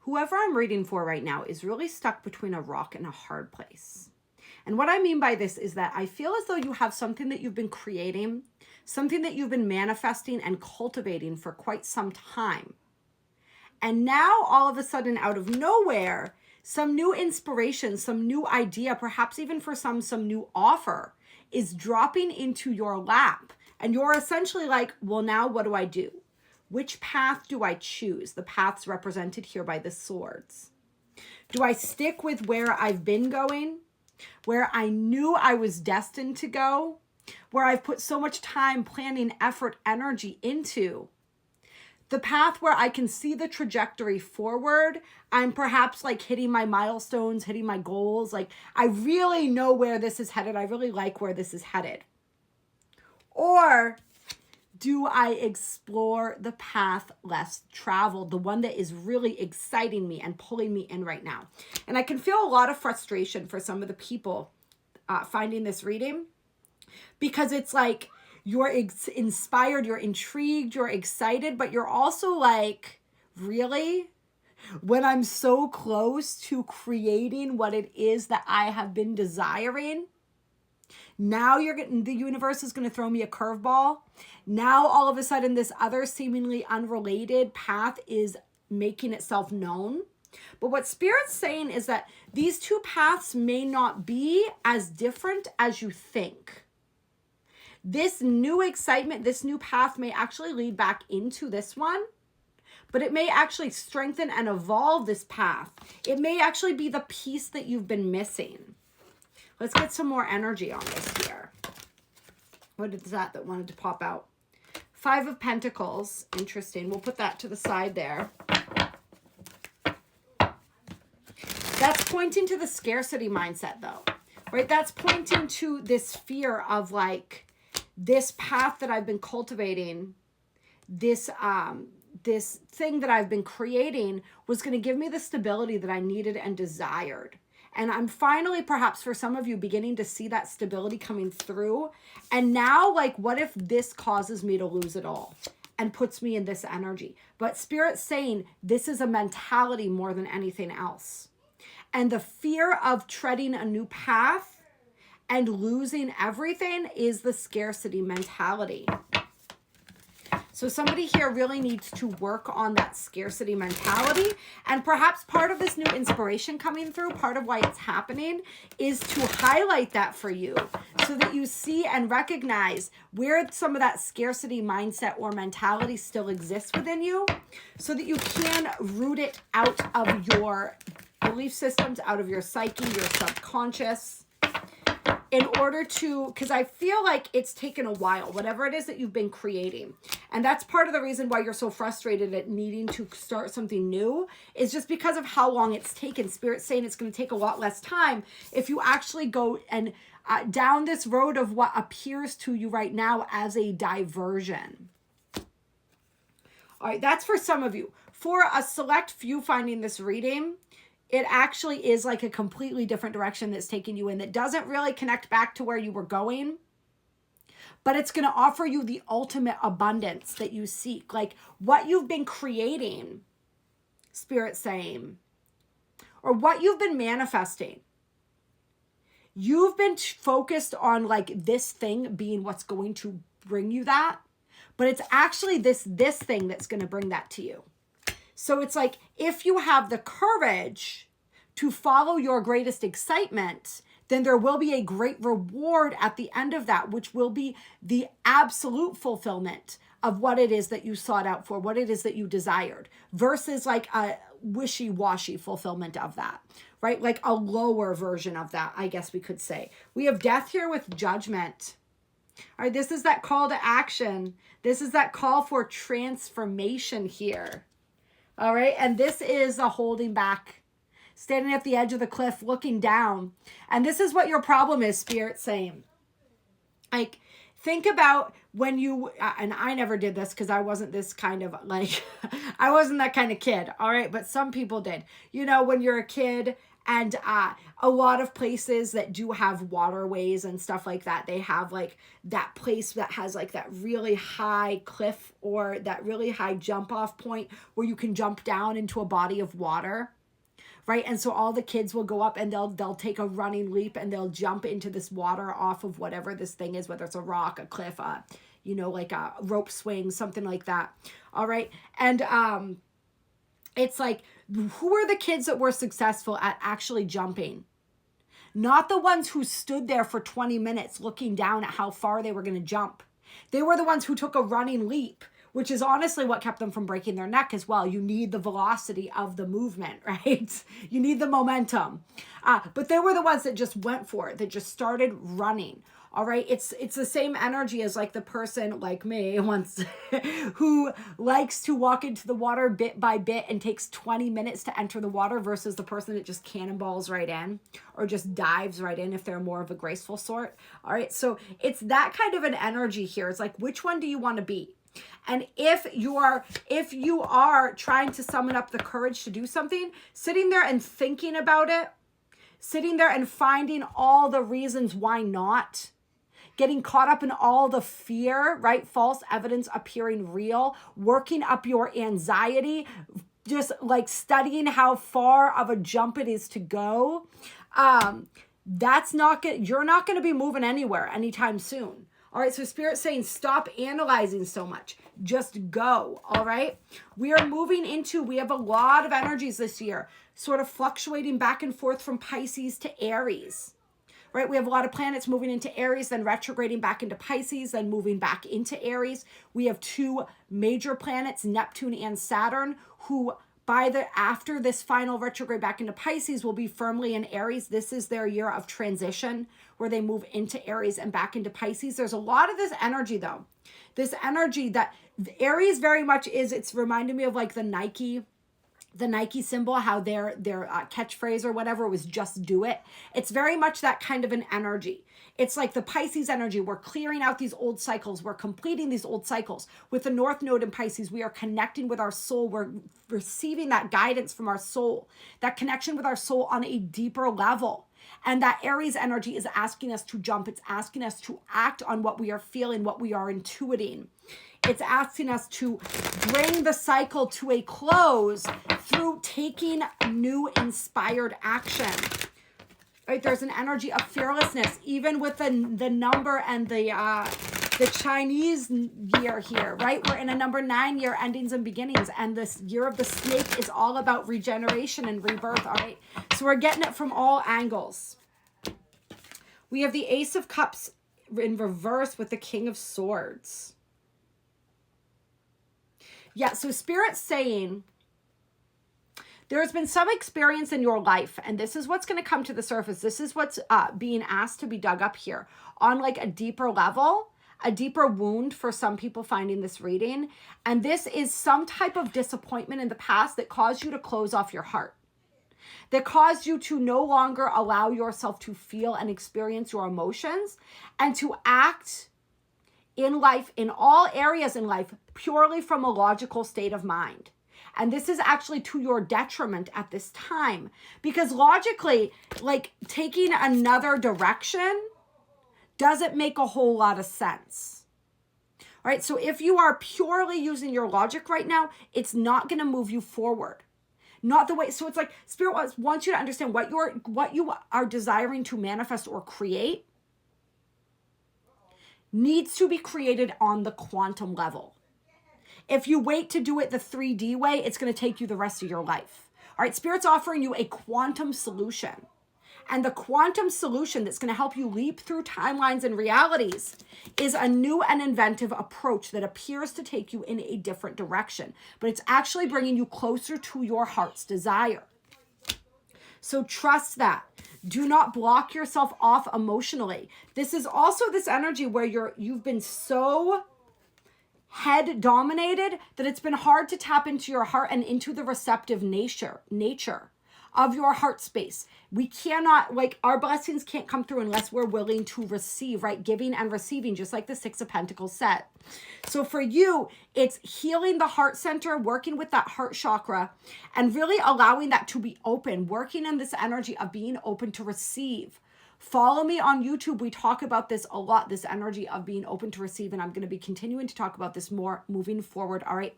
whoever I'm reading for right now is really stuck between a rock and a hard place. And what I mean by this is that I feel as though you have something that you've been creating, something that you've been manifesting and cultivating for quite some time. And now all of a sudden, out of nowhere, some new inspiration, some new idea, perhaps even for some new offer is dropping into your lap. And you're essentially like, well, now what do I do? Which path do I choose? The path's represented here by the swords. Do I stick with where I've been going, where I knew I was destined to go, where I've put so much time, planning, effort, energy into? The path where I can see the trajectory forward. I'm perhaps like hitting my milestones, hitting my goals. Like I really know where this is headed. I really like where this is headed. Or do I explore the path less traveled, the one that is really exciting me and pulling me in right now? And I can feel a lot of frustration for some of the people finding this reading, because it's like, you're inspired, you're intrigued, you're excited, but you're also like, really? When I'm so close to creating what it is that I have been desiring, now the universe is going to throw me a curveball. Now all of a sudden this other seemingly unrelated path is making itself known. But what Spirit's saying is that these two paths may not be as different as you think. This new excitement, this new path may actually lead back into this one, but it may actually strengthen and evolve this path. It may actually be the piece that you've been missing. Let's get some more energy on this here. What is that wanted to pop out? 5 of Pentacles. Interesting. We'll put that to the side there. That's pointing to the scarcity mindset though, right? That's pointing to this fear of like, this path that I've been cultivating, this thing that I've been creating was going to give me the stability that I needed and desired. And I'm finally, perhaps for some of you, beginning to see that stability coming through. And now, like, what if this causes me to lose it all and puts me in this energy? But Spirit's saying this is a mentality more than anything else. And the fear of treading a new path and losing everything is the scarcity mentality. So somebody here really needs to work on that scarcity mentality. And perhaps part of this new inspiration coming through, part of why it's happening, is to highlight that for you so that you see and recognize where some of that scarcity mindset or mentality still exists within you, so that you can root it out of your belief systems, out of your psyche, your subconscious, in order to, because I feel like it's taken a while, whatever it is that you've been creating. And that's part of the reason why you're so frustrated at needing to start something new, is just because of how long it's taken. Spirit's saying it's going to take a lot less time if you actually go and down this road of what appears to you right now as a diversion. All right, that's for some of you. For a select few finding this reading, it actually is like a completely different direction that's taking you in, that doesn't really connect back to where you were going, but it's going to offer you the ultimate abundance that you seek. Like what you've been creating, Spirit's saying, or what you've been manifesting. You've been focused on like this thing being what's going to bring you that, but it's actually this thing that's going to bring that to you. So it's like, if you have the courage to follow your greatest excitement, then there will be a great reward at the end of that, which will be the absolute fulfillment of what it is that you sought out for, what it is that you desired, versus like a wishy-washy fulfillment of that, right? Like a lower version of that, I guess we could say. We have death here with judgment. All right, this is that call to action. This is that call for transformation here. All right, and this is a holding back, standing at the edge of the cliff, looking down. And this is what your problem is, Spirit saying. Like, think about when you, and I never did this because I wasn't this kind of like, I wasn't that kind of kid, all right? But some people did. You know, when you're a kid And a lot of places that do have waterways and stuff like that, they have like that place that has like that really high cliff or that really high jump off point where you can jump down into a body of water. Right. And so all the kids will go up and they'll take a running leap and they'll jump into this water off of whatever this thing is, whether it's a rock, a cliff, like a rope swing, something like that. All right. And it's like, who are the kids that were successful at actually jumping? Not the ones who stood there for 20 minutes looking down at how far they were going to jump. They were the ones who took a running leap, which is honestly what kept them from breaking their neck as well. You need the velocity of the movement, right? You need the momentum. But they were the ones that just went for it, that just started running. All right. It's the same energy as like the person like me once who likes to walk into the water bit by bit and takes 20 minutes to enter the water versus the person that just cannonballs right in or just dives right in if they're more of a graceful sort. All right. So it's that kind of an energy here. It's like, which one do you want to be? And if you are trying to summon up the courage to do something, sitting there and thinking about it, sitting there and finding all the reasons why not, getting caught up in all the fear, right? False evidence appearing real, working up your anxiety, just like studying how far of a jump it is to go. That's not good. You're not going to be moving anywhere anytime soon. All right, so Spirit's saying stop analyzing so much. Just go, all right? We have a lot of energies this year, sort of fluctuating back and forth from Pisces to Aries, right? We have a lot of planets moving into Aries, then retrograding back into Pisces, then moving back into Aries. We have two major planets, Neptune and Saturn, who after this final retrograde back into Pisces will be firmly in Aries. This is their year of transition where they move into Aries and back into Pisces. There's a lot of this energy though. This energy that Aries very much is, it's reminding me of like the Nike symbol, how their catchphrase or whatever was just do it. It's very much that kind of an energy. It's like the Pisces energy. We're clearing out these old cycles. We're completing these old cycles. With the North Node in Pisces, we are connecting with our soul. We're receiving that guidance from our soul, that connection with our soul on a deeper level. And that Aries energy is asking us to jump. It's asking us to act on what we are feeling, what we are intuiting. It's asking us to bring the cycle to a close through taking new inspired action. Right? There's an energy of fearlessness, even with the number and the Chinese year here, right? We're in a number 9 year, endings and beginnings, and this year of the snake is all about regeneration and rebirth, all right? So we're getting it from all angles. We have the Ace of Cups in reverse with the King of Swords. Yeah, so Spirit's saying there's been some experience in your life, and this is what's going to come to the surface. This is what's being asked to be dug up here on like a deeper level, a deeper wound for some people finding this reading. And this is some type of disappointment in the past that caused you to close off your heart, that caused you to no longer allow yourself to feel and experience your emotions and to act in life, in all areas in life, purely from a logical state of mind. And this is actually to your detriment at this time, because logically, like taking another direction doesn't make a whole lot of sense. All right. So if you are purely using your logic right now, it's not going to move you forward. Not the way. So it's like Spirit wants you to understand what you are desiring to manifest or create needs to be created on the quantum level. If you wait to do it the 3D way, it's going to take you the rest of your life. All right, Spirit's offering you a quantum solution. And the quantum solution that's going to help you leap through timelines and realities is a new and inventive approach that appears to take you in a different direction. But it's actually bringing you closer to your heart's desire. So trust that. Do not block yourself off emotionally. This is also this energy where you've been so head dominated that it's been hard to tap into your heart and into the receptive nature of your heart space. We cannot, like, our blessings can't come through unless we're willing to receive, right? Giving and receiving, just like the Six of Pentacles said. So for you, it's healing the heart center, working with that heart chakra, and really allowing that to be open, working in this energy of being open to receive. Follow me on YouTube. We talk about this a lot, this energy of being open to receive, and I'm going to be continuing to talk about this more moving forward. All right.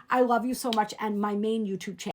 I love you so much, and my main YouTube channel.